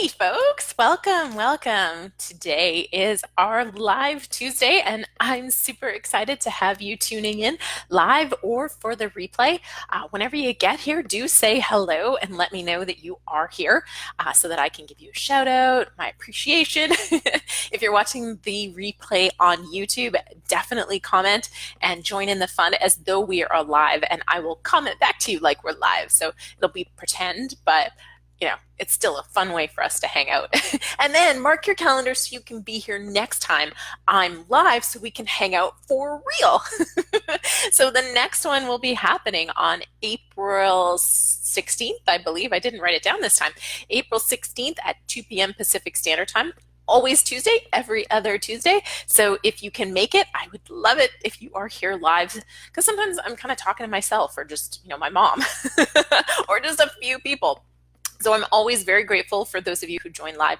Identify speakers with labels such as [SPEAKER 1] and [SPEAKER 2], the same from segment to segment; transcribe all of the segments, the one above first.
[SPEAKER 1] Hey folks, welcome. Today is our live Tuesday and I'm super excited to have you tuning in live or for the replay. Whenever you get here, do say hello and let me know that you are here so that I can give you a shout out, my appreciation. If you're watching the replay on YouTube, definitely comment and join in the fun as though we are live, and I will comment back to you like we're live. So it'll be pretend, but it's still a fun way for us to hang out. And then mark your calendar so you can be here next time I'm live so we can hang out for real. So the next one will be happening on April 16th, I believe. I didn't write it down this time. April 16th at 2 p.m. Pacific Standard Time. Always Tuesday, every other Tuesday. So if you can make it, I would love it if you are here live, because sometimes I'm kind of talking to myself or just, my mom or just a few people. So I'm always very grateful for those of you who join live,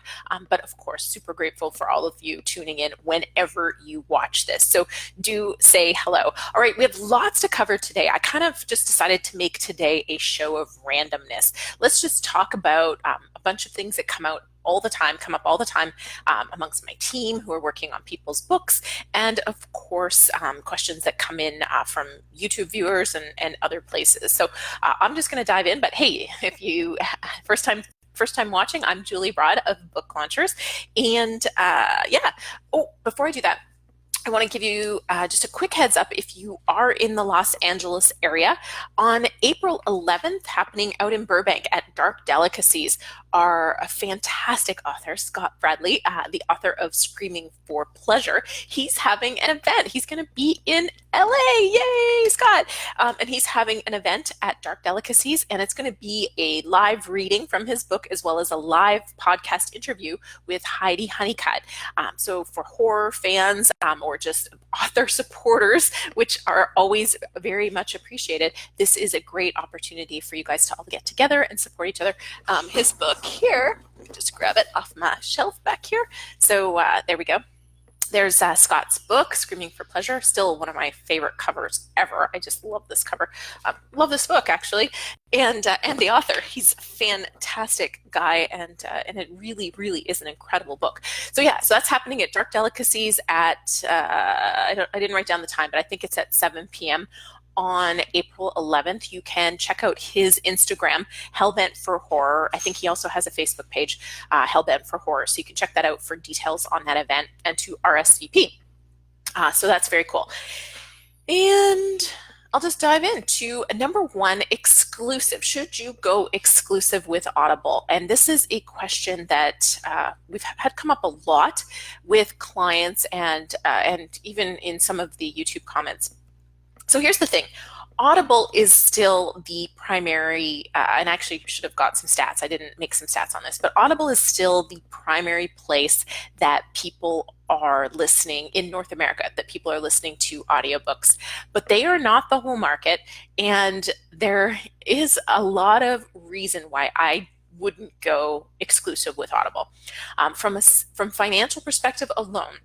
[SPEAKER 1] but of course, super grateful for all of you tuning in whenever you watch this. So do say hello. All right, we have lots to cover today. I kind of just decided to make today a show of randomness. Let's just talk about a bunch of things that come up all the time amongst my team who are working on people's books, and of course questions that come in from YouTube viewers and other places. So I'm just going to dive in, but hey, if you first time watching, I'm Julie Broad of Book Launchers, and before I do that, I want to give you just a quick heads up. If you are in the Los Angeles area, on April 11th, happening out in Burbank at Dark Delicacies, are a fantastic author, Scott Bradley, the author of Screaming for Pleasure. He's having an event. He's going to be in LA. Yay, Scott! And he's having an event at Dark Delicacies, and it's going to be a live reading from his book as well as a live podcast interview with Heidi Honeycutt. So for horror fans or just author supporters, which are always very much appreciated, this is a great opportunity for you guys to all get together and support each other. His book here, let me just grab it off my shelf back here. So there we go. There's Scott's book, Screaming for Pleasure, still one of my favorite covers ever. I just love this cover. Love this book, actually. And the author, he's a fantastic guy, and it really, really is an incredible book. So that's happening at Dark Delicacies at, I didn't write down the time, but I think it's at 7 p.m. on April 11th. You can check out his Instagram, Hellbent for Horror. I think he also has a Facebook page, Hellbent for Horror. So you can check that out for details on that event and to RSVP. So that's very cool. And I'll just dive into number one, exclusive. Should you go exclusive with Audible? And this is a question that we've had come up a lot with clients and even in some of the YouTube comments. So here's the thing. Audible is still the primary, and actually should have got some stats. I didn't make some stats on this, but Audible is still the primary place that people are listening in North America, that people are listening to audiobooks. But they are not the whole market, and there is a lot of reason why I wouldn't go exclusive with Audible. From financial perspective alone,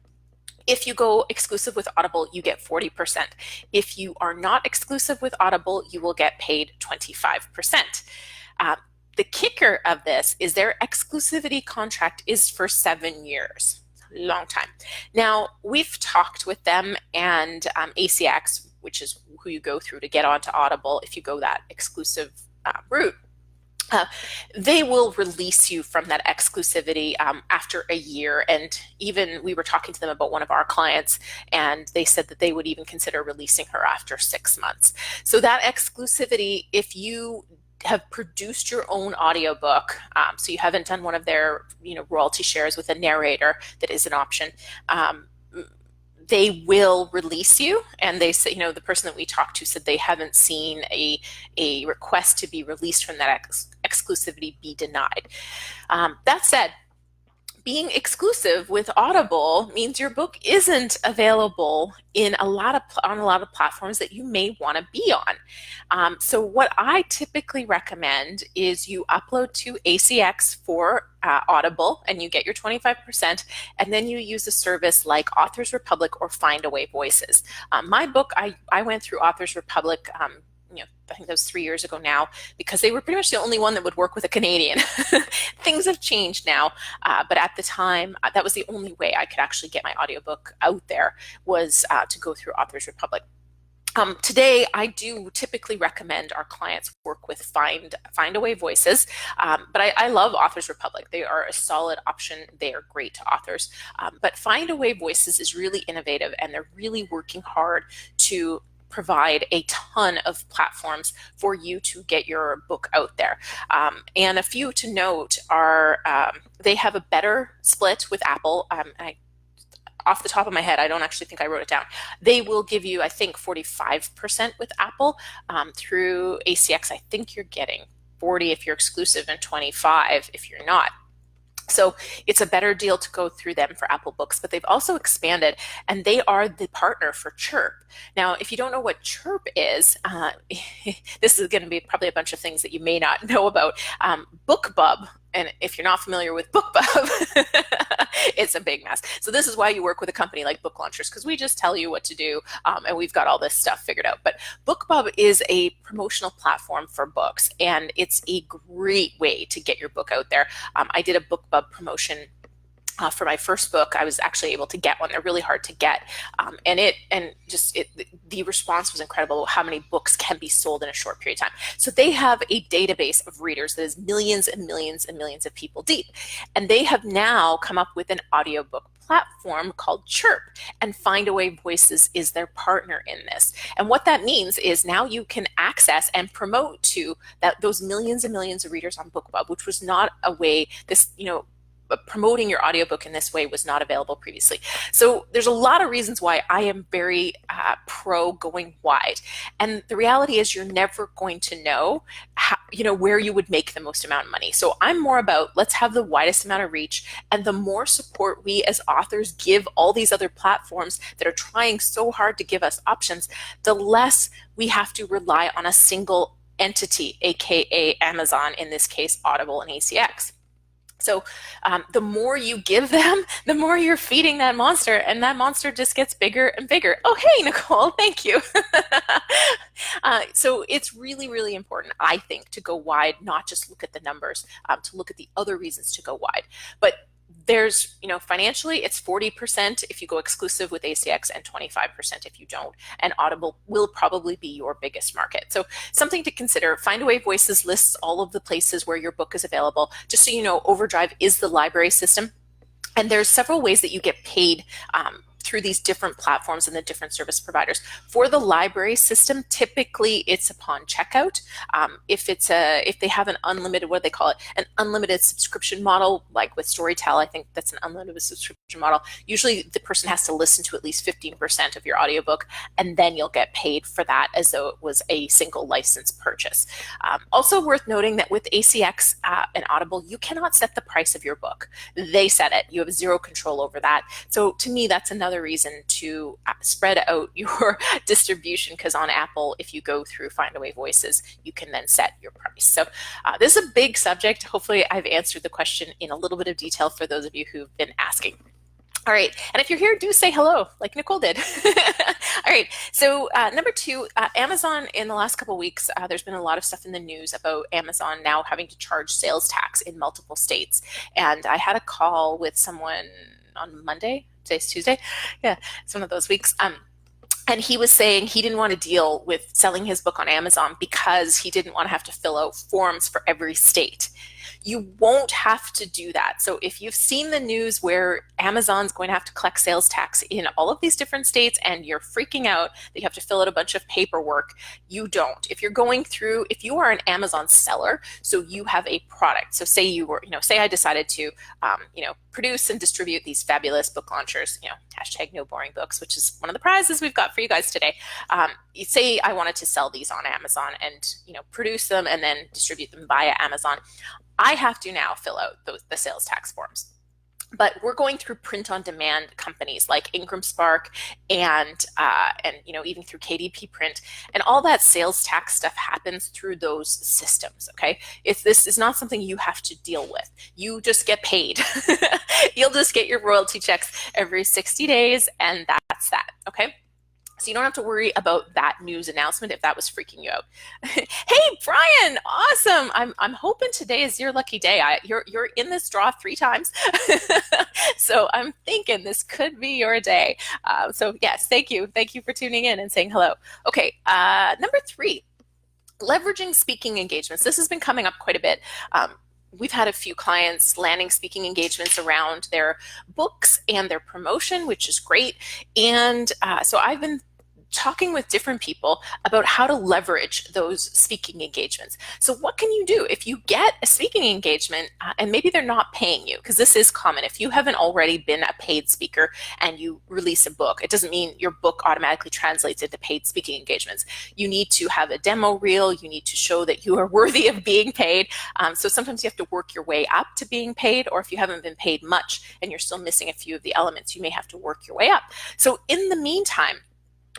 [SPEAKER 1] if you go exclusive with Audible, you get 40%. If you are not exclusive with Audible, you will get paid 25%. The kicker of this is their exclusivity contract is for 7 years. Long time. Now, we've talked with them, and ACX, which is who you go through to get onto Audible if you go that exclusive route, they will release you from that exclusivity after a year. And even we were talking to them about one of our clients, and they said that they would even consider releasing her after 6 months. So that exclusivity, if you have produced your own audiobook, so you haven't done one of their royalty shares with a narrator, that is an option, they will release you. And they say, the person that we talked to said they haven't seen a request to be released from that exclusivity be denied. That said, being exclusive with Audible means your book isn't available on a lot of platforms that you may want to be on. So what I typically recommend is you upload to ACX for Audible, and you get your 25%, and then you use a service like Authors Republic or Findaway Voices. My book, I went through Authors Republic I think that was 3 years ago now, because they were pretty much the only one that would work with a Canadian. Things have changed now, but at the time, that was the only way I could actually get my audiobook out there, was to go through Authors Republic. Today, I do typically recommend our clients work with Findaway Voices, but I love Authors Republic. They are a solid option. They are great to authors. But Findaway Voices is really innovative, and they're really working hard to provide a ton of platforms for you to get your book out there. And a few to note are they have a better split with Apple. Off the top of my head, I don't actually think I wrote it down. They will give you, I think, 45% with Apple. Through ACX, I think you're getting 40 if you're exclusive and 25 if you're not. So it's a better deal to go through them for Apple Books, but they've also expanded, and they are the partner for Chirp. Now, if you don't know what Chirp is, this is going to be probably a bunch of things that you may not know about. BookBub, and if you're not familiar with BookBub, it's a big mess. So this is why you work with a company like Book Launchers, because we just tell you what to do, and we've got all this stuff figured out. But BookBub is a promotional platform for books, and it's a great way to get your book out there. I did a BookBub promotion for my first book. I was actually able to get one. They're really hard to get, and the response was incredible. How many books can be sold in a short period of time? So they have a database of readers that is millions and millions and millions of people deep, and they have now come up with an audiobook platform called Chirp, and Findaway Voices is their partner in this. And what that means is now you can access and promote to those millions and millions of readers on BookBub, which was not a way promoting your audiobook in this way was not available previously. So there's a lot of reasons why I am very pro going wide. And the reality is you're never going to know where you would make the most amount of money. So I'm more about, let's have the widest amount of reach, and the more support we as authors give all these other platforms that are trying so hard to give us options, the less we have to rely on a single entity, aka Amazon, in this case Audible and ACX. So the more you give them, the more you're feeding that monster, and that monster just gets bigger and bigger. Oh, hey, Nicole, thank you. So it's really, really important, I think, to go wide, not just look at the numbers, to look at the other reasons to go wide. But there's, financially, it's 40% if you go exclusive with ACX and 25% if you don't. And Audible will probably be your biggest market. So something to consider. Findaway Voices lists all of the places where your book is available. Just so you know, Overdrive is the library system. And there's several ways that you get paid through these different platforms and the different service providers. For the library system, typically it's upon checkout. If they have an unlimited, what do they call it? An unlimited subscription model, like with Storytel, I think that's an unlimited subscription model. Usually the person has to listen to at least 15% of your audiobook, and then you'll get paid for that as though it was a single license purchase. Also worth noting that with ACX and Audible, you cannot set the price of your book. They set it. You have zero control over that. So to me, that's another reason to spread out your distribution, because on Apple, if you go through Findaway Voices, you can then set your price. So this is a big subject. Hopefully I've answered the question in a little bit of detail for those of you who've been asking. All right, and if you're here, do say hello, like Nicole did. All right, so number two, Amazon in the last couple of weeks, there's been a lot of stuff in the news about Amazon now having to charge sales tax in multiple states. And I had a call with someone on Monday. Today's Tuesday. Yeah, it's one of those weeks. And he was saying he didn't want to deal with selling his book on Amazon because he didn't want to have to fill out forms for every state. You won't have to do that. So if you've seen the news where Amazon's going to have to collect sales tax in all of these different states and you're freaking out that you have to fill out a bunch of paperwork, you don't. If you're going through, if you are an Amazon seller, so you have a product. So say you were, say I decided to, produce and distribute these fabulous book launchers, hashtag no boring books, which is one of the prizes we've got for you guys today. You say I wanted to sell these on Amazon and, produce them and then distribute them via Amazon. I have to now fill out the sales tax forms. But we're going through print-on-demand companies like Ingram Spark and even through KDP Print, and all that sales tax stuff happens through those systems. Okay, this is not something you have to deal with. You just get paid. You'll just get your royalty checks every 60 days, and that's that. Okay. So you don't have to worry about that news announcement if that was freaking you out. Hey, Brian, awesome. I'm hoping today is your lucky day. You're in this draw 3 times. So I'm thinking this could be your day. So yes, thank you. Thank you for tuning in and saying hello. Okay, number 3, leveraging speaking engagements. This has been coming up quite a bit. We've had a few clients landing speaking engagements around their books and their promotion, which is great. And so I've been talking with different people about how to leverage those speaking engagements. So what can you do if you get a speaking engagement and maybe they're not paying you? Because this is common. If you haven't already been a paid speaker and you release a book, it doesn't mean your book automatically translates into paid speaking engagements. You need to have a demo reel. You need to show that you are worthy of being paid. So sometimes you have to work your way up to being paid, or if you haven't been paid much and you're still missing a few of the elements, you may have to work your way up. So in the meantime,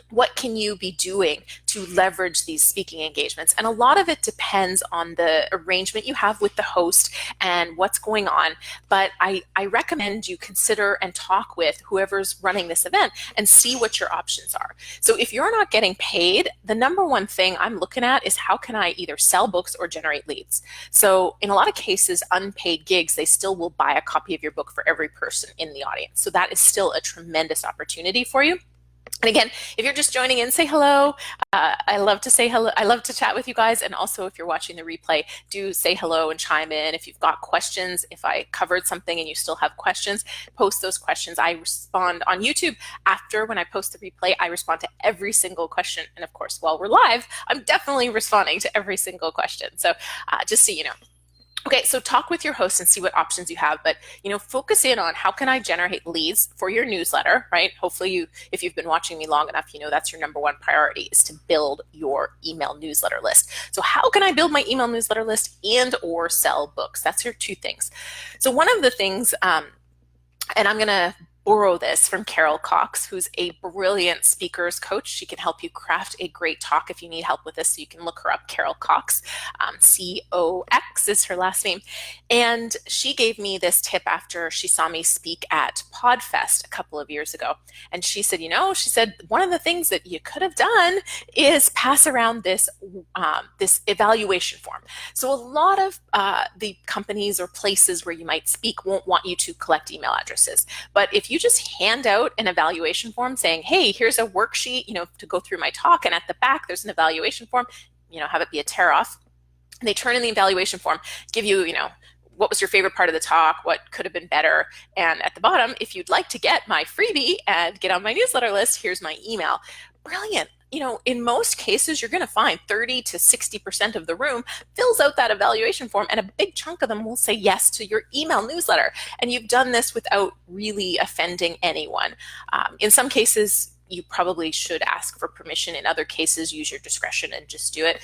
[SPEAKER 1] what can you be doing to leverage these speaking engagements? And a lot of it depends on the arrangement you have with the host and what's going on. But I recommend you consider and talk with whoever's running this event and see what your options are. So if you're not getting paid, the number one thing I'm looking at is how can I either sell books or generate leads? So in a lot of cases, unpaid gigs, they still will buy a copy of your book for every person in the audience. So that is still a tremendous opportunity for you. And again, if you're just joining in, say hello. I love to say hello. I love to chat with you guys. And also, if you're watching the replay, do say hello and chime in. If you've got questions, if I covered something and you still have questions, post those questions. I respond on YouTube after when I post the replay. I respond to every single question. And of course, while we're live, I'm definitely responding to every single question. So just so you know. Okay, so talk with your host and see what options you have, but focus in on how can I generate leads for your newsletter, right? Hopefully if you've been watching me long enough, that's your number one priority is to build your email newsletter list. So how can I build my email newsletter list and or sell books? That's your 2 things. So one of the things, and I'm going to borrow this from Carol Cox, who's a brilliant speakers coach. She can help you craft a great talk if you need help with this. So you can look her up, Carol Cox. C-O-X is her last name. And she gave me this tip after she saw me speak at PodFest a couple of years ago. And she said, one of the things that you could have done is pass around this evaluation form. So a lot of the companies or places where you might speak won't want you to collect email addresses. But if you just hand out an evaluation form saying, hey, here's a worksheet, to go through my talk, and at the back there's an evaluation form, have it be a tear off. And they turn in the evaluation form, give you, what was your favorite part of the talk, what could have been better, and at the bottom, if you'd like to get my freebie and get on my newsletter list, here's my email. Brilliant. In most cases, you're going to find 30 to 60% of the room fills out that evaluation form, and a big chunk of them will say yes to your email newsletter. And you've done this without really offending anyone. In some cases, you probably should ask for permission. In other cases, use your discretion and just do it.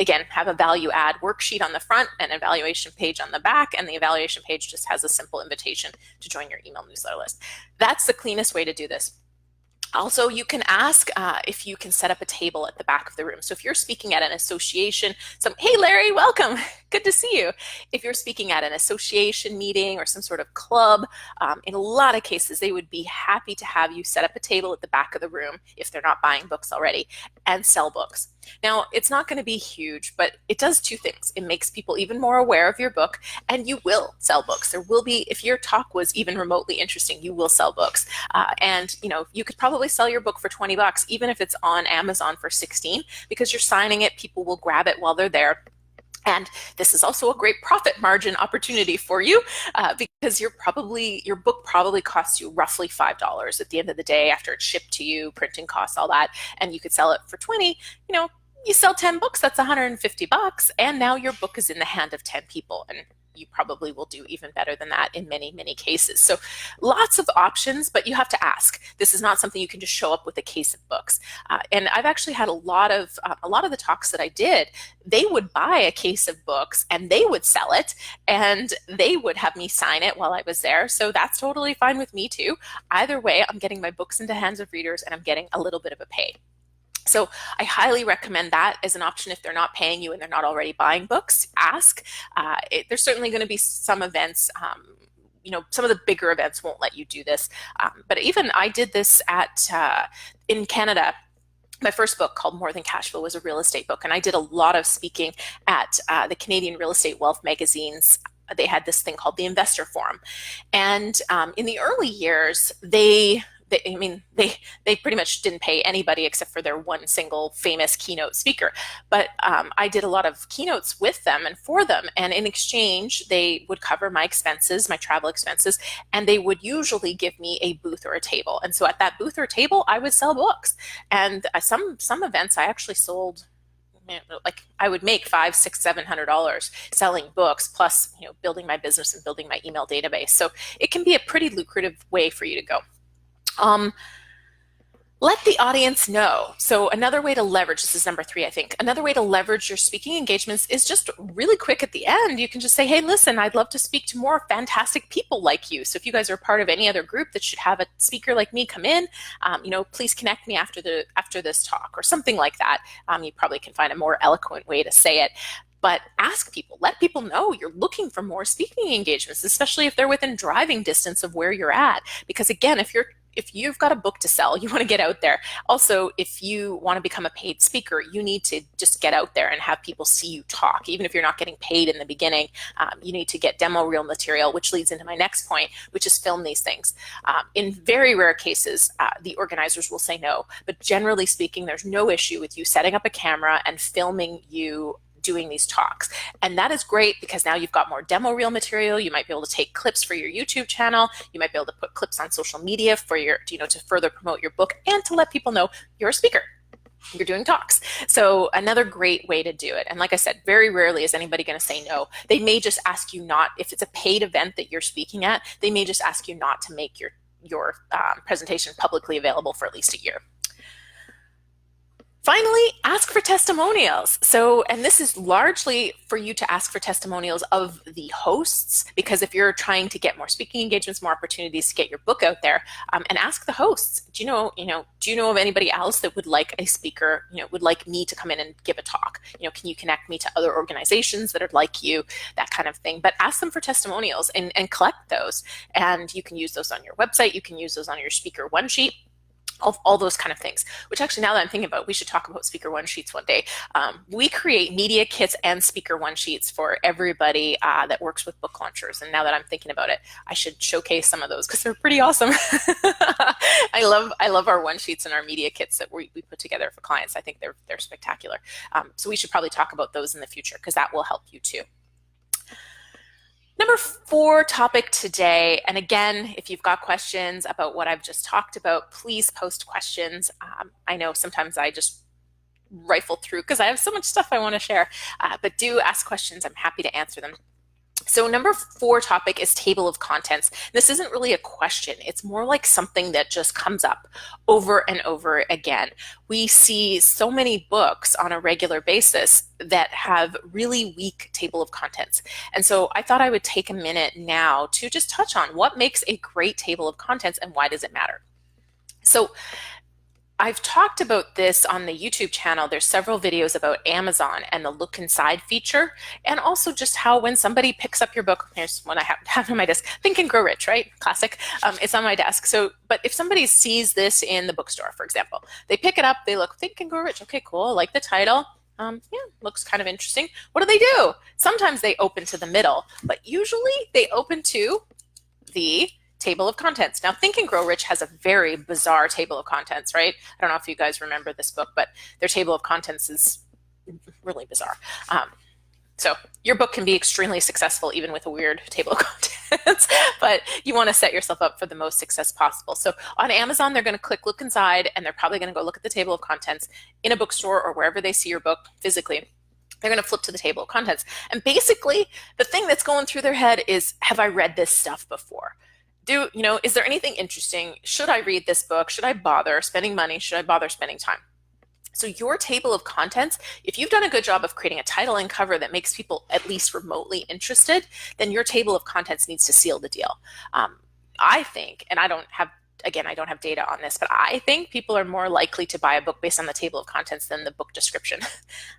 [SPEAKER 1] Again, have a value add worksheet on the front and an evaluation page on the back, and the evaluation page just has a simple invitation to join your email newsletter list. That's the cleanest way to do this. Also, you can ask if you can set up a table at the back of the room. So if you're speaking at an association, hey Larry, welcome, good to see you. If you're speaking at an association meeting or some sort of club, in a lot of cases, they would be happy to have you set up a table at the back of the room if they're not buying books already and sell books. Now, it's not going to be huge, but it does 2 things. It makes people even more aware of your book, and you will sell books. There will be, if your talk was even remotely interesting, you will sell books. And you could probably sell your book for $20, even if it's on Amazon for $16, because you're signing it, people will grab it while they're there. And this is also a great profit margin opportunity for you because your book probably costs you roughly $5 at the end of the day after it's shipped to you, printing costs, all that, and you could sell it for 20. You sell 10 books, that's $150, and now your book is in the hand of 10 people, and you probably will do even better than that in many, many cases. So lots of options, but you have to ask. This is not something you can just show up with a case of books. And I've actually had a lot of the talks that I did, they would buy a case of books and they would sell it and they would have me sign it while I was there. So that's totally fine with me too. Either way, I'm getting my books into hands of readers and I'm getting a little bit of a pay. So I highly recommend that as an option if they're not paying you and they're not already buying books. Ask. There's certainly going to be some events, some of the bigger events won't let you do this. But even I did this in Canada. my first book, called More Than Cashflow, was a real estate book, and I did a lot of speaking at the Canadian Real Estate Wealth magazines. They had this thing called the Investor Forum, and in the early years, they pretty much didn't pay anybody except for their one single famous keynote speaker. But I did a lot of keynotes with them and for them, and in exchange, they would cover my expenses, my travel expenses, and they would usually give me a booth or a table. And so at that booth or table, I would sell books. And some events I actually sold, like I would make $500, $600, $700 selling books, plus building my business and building my email database. So it can be a pretty lucrative way for you to go. Let the audience know. So another way to leverage, this is number 3, I think, another way to leverage your speaking engagements is just really quick at the end. You can just say, hey, listen, I'd love to speak to more fantastic people like you. So if you guys are part of any other group that should have a speaker like me come in, please connect me after this talk, or something like that. You probably can find a more eloquent way to say it. But ask people, let people know you're looking for more speaking engagements, especially if they're within driving distance of where you're at. Because again, if you've got a book to sell, you want to get out there. Also, if you want to become a paid speaker, you need to just get out there and have people see you talk. Even if you're not getting paid in the beginning, you need to get demo reel material, which leads into my next point, which is film these things. In very rare cases, the organizers will say no, but generally speaking, there's no issue with you setting up a camera and filming you doing these talks. And that is great because now you've got more demo reel material. You might be able to take clips for your YouTube channel. You might be able to put clips on social media for your, to further promote your book and to let people know you're a speaker. You're doing talks. So another great way to do it. And like I said, very rarely is anybody going to say no. They may just ask you not, if it's a paid event that you're speaking at, they may just ask you not to make your presentation publicly available for at least a year. Finally, ask for testimonials. So, and this is largely for you to ask for testimonials of the hosts, because if you're trying to get more speaking engagements, more opportunities to get your book out there, and ask the hosts, do you know of anybody else that would like a speaker, would like me to come in and give a talk? Can you connect me to other organizations that are like you, that kind of thing. But ask them for testimonials and collect those. And you can use those on your website. You can use those on your speaker one sheet. All those kind of things, which actually, now that I'm thinking about, we should talk about speaker one sheets one day. We create media kits and speaker one sheets for everybody that works with book launchers. And now that I'm thinking about it, I should showcase some of those because they're pretty awesome. I love our one sheets and our media kits that we put together for clients. I think they're spectacular. So we should probably talk about those in the future because that will help you too. Number 4 topic today, and again, if you've got questions about what I've just talked about, please post questions. I know sometimes I just rifle through because I have so much stuff I want to share, but do ask questions. I'm happy to answer them. So number 4 topic is table of contents. This isn't really a question. It's more like something that just comes up over and over again. We see so many books on a regular basis that have really weak table of contents. And so I thought I would take a minute now to just touch on what makes a great table of contents and why does it matter. So I've talked about this on the YouTube channel. There's several videos about Amazon and the look inside feature, and also just how when somebody picks up your book, here's one I have on my desk, Think and Grow Rich, right? Classic. It's on my desk. So, but if somebody sees this in the bookstore, for example, they pick it up, they look, Think and Grow Rich. Okay, cool. I like the title. Yeah, looks kind of interesting. What do? Sometimes they open to the middle, but usually they open to the table of contents. Now, Think and Grow Rich has a very bizarre table of contents, right? I don't know if you guys remember this book, but their table of contents is really bizarre. So your book can be extremely successful even with a weird table of contents, but you want to set yourself up for the most success possible. So on Amazon, they're going to click look inside, and they're probably going to go look at the table of contents. In a bookstore or wherever they see your book physically, they're going to flip to the table of contents. And basically, the thing that's going through their head is, have I read this stuff before? Is there anything interesting? Should I read this book? Should I bother spending money? Should I bother spending time? So your table of contents, if you've done a good job of creating a title and cover that makes people at least remotely interested, then your table of contents needs to seal the deal. I think, and I don't have data on this, but I think people are more likely to buy a book based on the table of contents than the book description.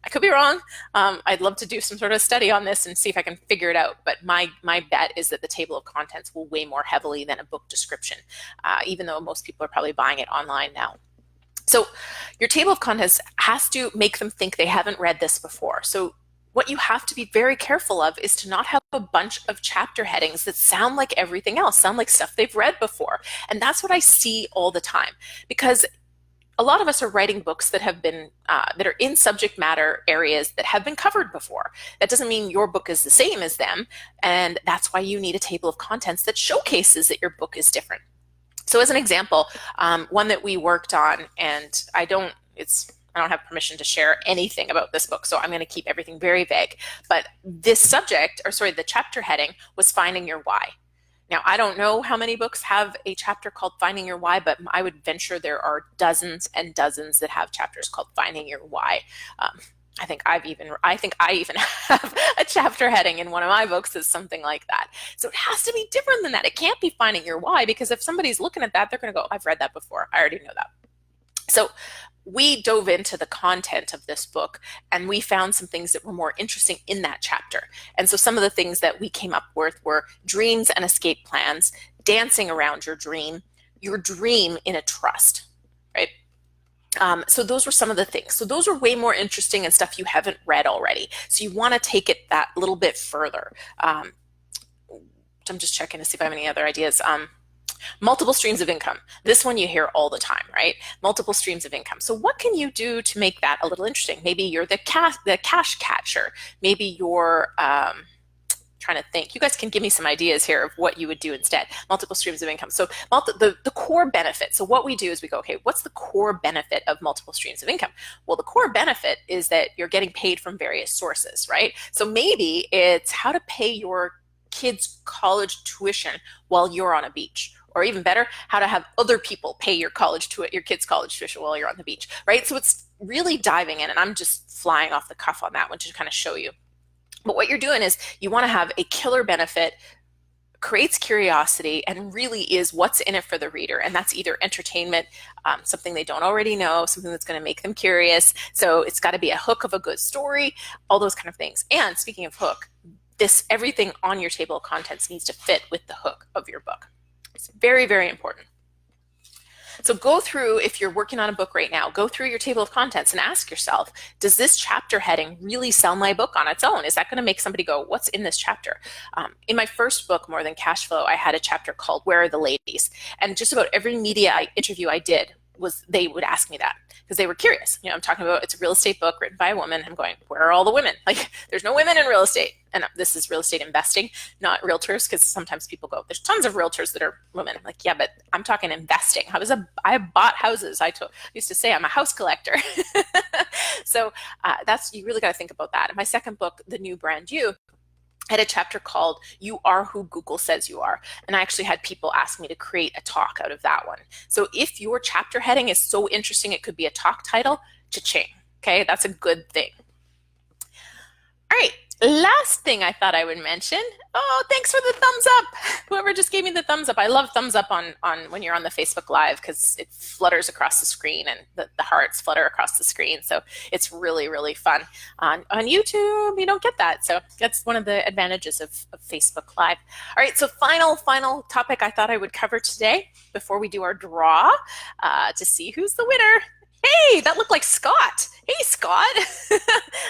[SPEAKER 1] I could be wrong. I'd love to do some sort of study on this and see if I can figure it out. But my bet is that the table of contents will weigh more heavily than a book description, even though most people are probably buying it online now. So your table of contents has to make them think they haven't read this before. So what you have to be very careful of is to not have a bunch of chapter headings that sound like everything else, sound like stuff they've read before. And that's what I see all the time, because a lot of us are writing books that have been that are in subject matter areas that have been covered before. That doesn't mean your book is the same as them, and that's why you need a table of contents that showcases that your book is different. So as an example, one that we worked on, and I don't have permission to share anything about this book, so I'm going to keep everything very vague. But this the chapter heading was Finding Your Why. Now, I don't know how many books have a chapter called Finding Your Why, but I would venture there are dozens and dozens that have chapters called Finding Your Why. I think I even have a chapter heading in one of my books that's something like that. So it has to be different than that. It can't be Finding Your Why, because if somebody's looking at that, they're going to go, I've read that before. I already know that. So we dove into the content of this book, and we found some things that were more interesting in that chapter. And so some of the things that we came up with were dreams and escape plans, dancing around your dream in a trust, right? So those were some of the things. So those are way more interesting and stuff you haven't read already. So you want to take it that little bit further. I'm just checking to see if I have any other ideas. Multiple streams of income. This one you hear all the time, right? Multiple streams of income. So what can you do to make that a little interesting? Maybe you're the cash catcher. Maybe you're trying to think. You guys can give me some ideas here of what you would do instead. Multiple streams of income. So the core benefit. So what we do is we go, okay, what's the core benefit of multiple streams of income? Well, the core benefit is that you're getting paid from various sources, right? So maybe it's how to pay your kids' college tuition while you're on a beach. Or even better, how to have other people pay your kids' college tuition while you're on the beach, right? So it's really diving in, and I'm just flying off the cuff on that one to kind of show you. But what you're doing is you want to have a killer benefit, creates curiosity, and really is what's in it for the reader. And that's either entertainment, something they don't already know, something that's going to make them curious. So it's got to be a hook of a good story, all those kind of things. And speaking of hook, everything on your table of contents needs to fit with the hook of your book. It's very, very important. So go through, if you're working on a book right now, go through your table of contents and ask yourself, does this chapter heading really sell my book on its own? Is that going to make somebody go, what's in this chapter? In my first book, More Than Cash Flow, I had a chapter called Where Are the Ladies? And just about every media interview I did, they would ask me that because they were curious. I'm talking about, it's a real estate book written by a woman. I'm going, where are all the women? Like, there's no women in real estate. And this is real estate investing, not realtors, because sometimes people go, there's tons of realtors that are women. I'm like, yeah, but I'm talking investing. I bought houses. I used to say I'm a house collector. So you really got to think about that. In my second book, The New Brand You, I had a chapter called You Are Who Google Says You Are. And I actually had people ask me to create a talk out of that one. So if your chapter heading is so interesting, it could be a talk title, cha-ching. Okay, that's a good thing. All right, last thing I thought I would mention. Oh, thanks for the thumbs up. Whoever just gave me the thumbs up. I love thumbs up on when you're on the Facebook Live because it flutters across the screen and the hearts flutter across the screen. So it's really, really fun. On YouTube, you don't get that. So that's one of the advantages of Facebook Live. All right, so final topic I thought I would cover today before we do our draw to see who's the winner. Hey, that looked like Scott. Hey, Scott.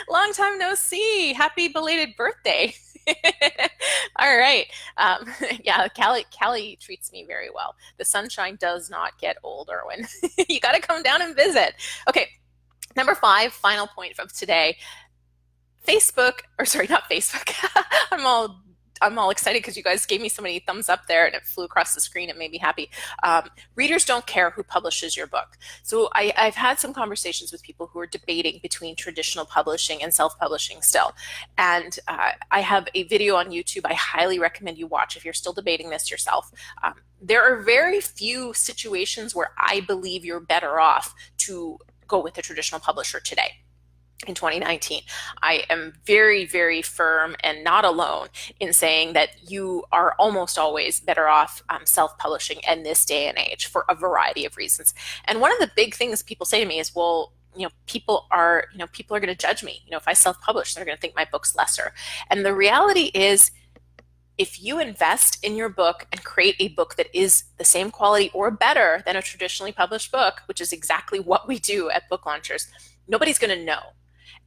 [SPEAKER 1] Long time no see. Happy belated birthday. All right. Yeah, Callie treats me very well. The sunshine does not get old, Erwin. You got to come down and visit. Okay, number 5, final point of today. Not Facebook. I'm all excited because you guys gave me so many thumbs up there and it flew across the screen. It made me happy. Readers don't care who publishes your book. So I've had some conversations with people who are debating between traditional publishing and self-publishing still. And I have a video on YouTube I highly recommend you watch if you're still debating this yourself. There are very few situations where I believe you're better off to go with a traditional publisher today. In 2019, I am very, very firm and not alone in saying that you are almost always better off self-publishing in this day and age for a variety of reasons. And one of the big things people say to me is, well, people are going to judge me. If I self-publish, they're going to think my book's lesser. And the reality is, if you invest in your book and create a book that is the same quality or better than a traditionally published book, which is exactly what we do at book launchers, nobody's going to know.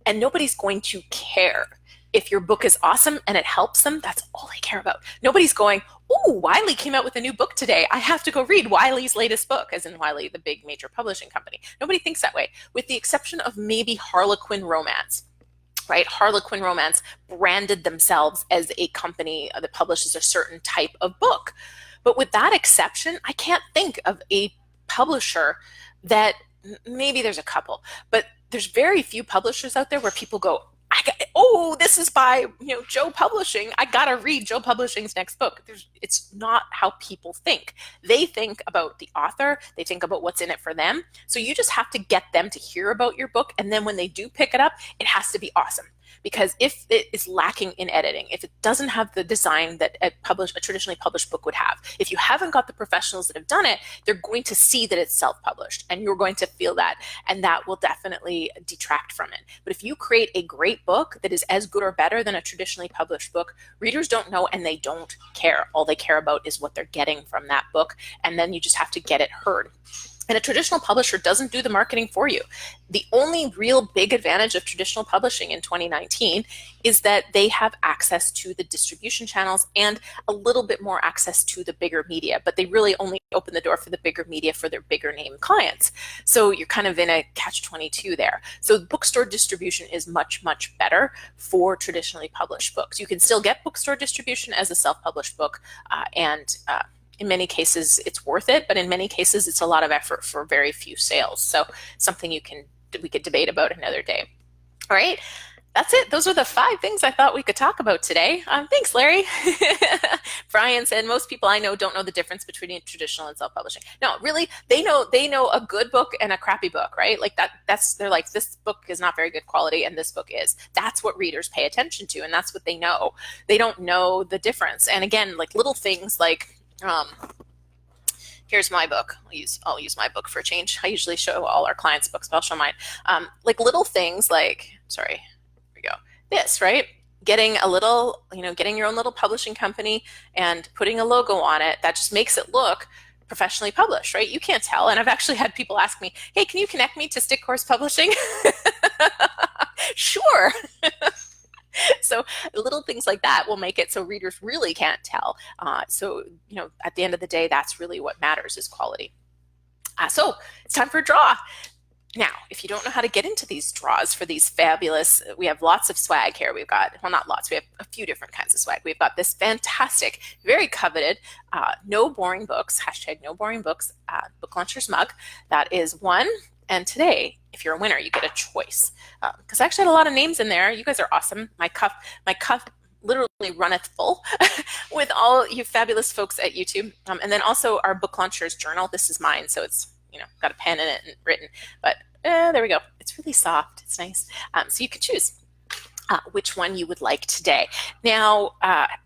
[SPEAKER 1] And nobody's going to care. If your book is awesome and it helps them, that's all they care about. Nobody's going, oh, Wiley came out with a new book today. I have to go read Wiley's latest book, as in Wiley, the big major publishing company. Nobody thinks that way, with the exception of maybe Harlequin Romance. Right? Harlequin Romance branded themselves as a company that publishes a certain type of book. But with that exception, I can't think of a publisher that, maybe there's a couple, but there's very few publishers out there where people go, oh, this is by Joe Publishing. I gotta read Joe Publishing's next book. It's not how people think. They think about the author. They think about what's in it for them. So you just have to get them to hear about your book, and then when they do pick it up, it has to be awesome. Because if it is lacking in editing, if it doesn't have the design that a traditionally published book would have, if you haven't got the professionals that have done it, they're going to see that it's self-published, and you're going to feel that, and that will definitely detract from it. But if you create a great book that is as good or better than a traditionally published book, readers don't know and they don't care. All they care about is what they're getting from that book, and then you just have to get it heard. And a traditional publisher doesn't do the marketing for you. The only real big advantage of traditional publishing in 2019 is that they have access to the distribution channels and a little bit more access to the bigger media, but they really only open the door for the bigger media for their bigger name clients. So you're kind of in a catch-22 there. So bookstore distribution is much, much better for traditionally published books. You can still get bookstore distribution as a self-published book, and in many cases, it's worth it, but in many cases, it's a lot of effort for very few sales. So something we could debate about another day. All right, that's it. Those are the 5 things I thought we could talk about today. Thanks, Larry. Brian said, most people I know don't know the difference between traditional and self-publishing. No, really, they know a good book and a crappy book, right? Like they're like, this book is not very good quality and this book is. That's what readers pay attention to, and that's what they know. They don't know the difference. And again, like little things like, here's my book. I'll use my book for a change. I usually show all our clients' books, but I'll show mine. Like little things like, sorry, here we go. This, right? Getting a little, getting your own little publishing company and putting a logo on it, that just makes it look professionally published, right? You can't tell. And I've actually had people ask me, hey, can you connect me to Stick Course Publishing? Sure. So little things like that will make it so readers really can't tell. So, at the end of the day, that's really what matters, is quality. So it's time for a draw. Now, if you don't know how to get into these draws for these fabulous, we have lots of swag here. We've got, well, not lots, we have a few different kinds of swag. We've got this fantastic, very coveted, No Boring Books, hashtag No Boring Books, Book Launchers mug. That is one. And today, if you're a winner, you get a choice. Because I actually had a lot of names in there. You guys are awesome. My cup literally runneth full with all you fabulous folks at YouTube. And then also our Book Launchers journal. This is mine, so it's got a pen in it and written. But there we go. It's really soft. It's nice. So you could choose which one you would like today. Now,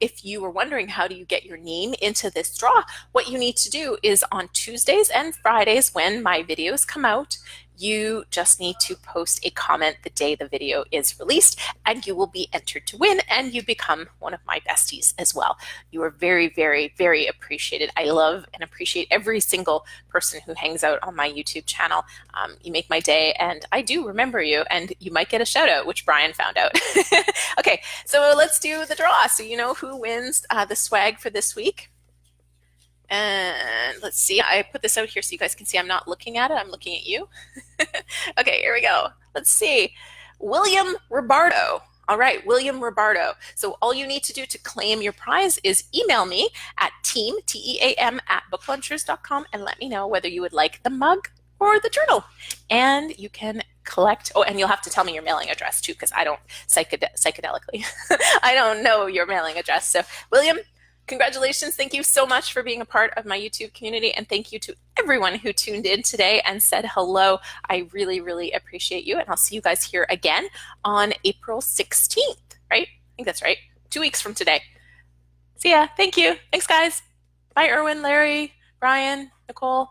[SPEAKER 1] if you were wondering how do you get your name into this draw, what you need to do is on Tuesdays and Fridays when my videos come out, you just need to post a comment the day the video is released, and you will be entered to win, and you become one of my besties as well. You are very, very, very appreciated. I love and appreciate every single person who hangs out on my YouTube channel. You make my day, and I do remember you, and you might get a shout out, which Brian found out. Okay, so let's do the draw. So you know who wins the swag for this week. And let's see, I put this out here so you guys can see I'm not looking at it, I'm looking at you. Okay, here we go. Let's see. William Robardo. All right, William Robardo. So all you need to do to claim your prize is email me at team, T-E-A-M, @booklaunchers.com and let me know whether you would like the mug or the journal. And you can collect, oh, and you'll have to tell me your mailing address too, because I don't, psychedelically, I don't know your mailing address. So William, congratulations. Thank you so much for being a part of my YouTube community. And thank you to everyone who tuned in today and said hello. I really, really appreciate you. And I'll see you guys here again on April 16th, right? I think that's right. 2 weeks from today. See ya. Thank you. Thanks, guys. Bye, Erwin, Larry, Brian, Nicole.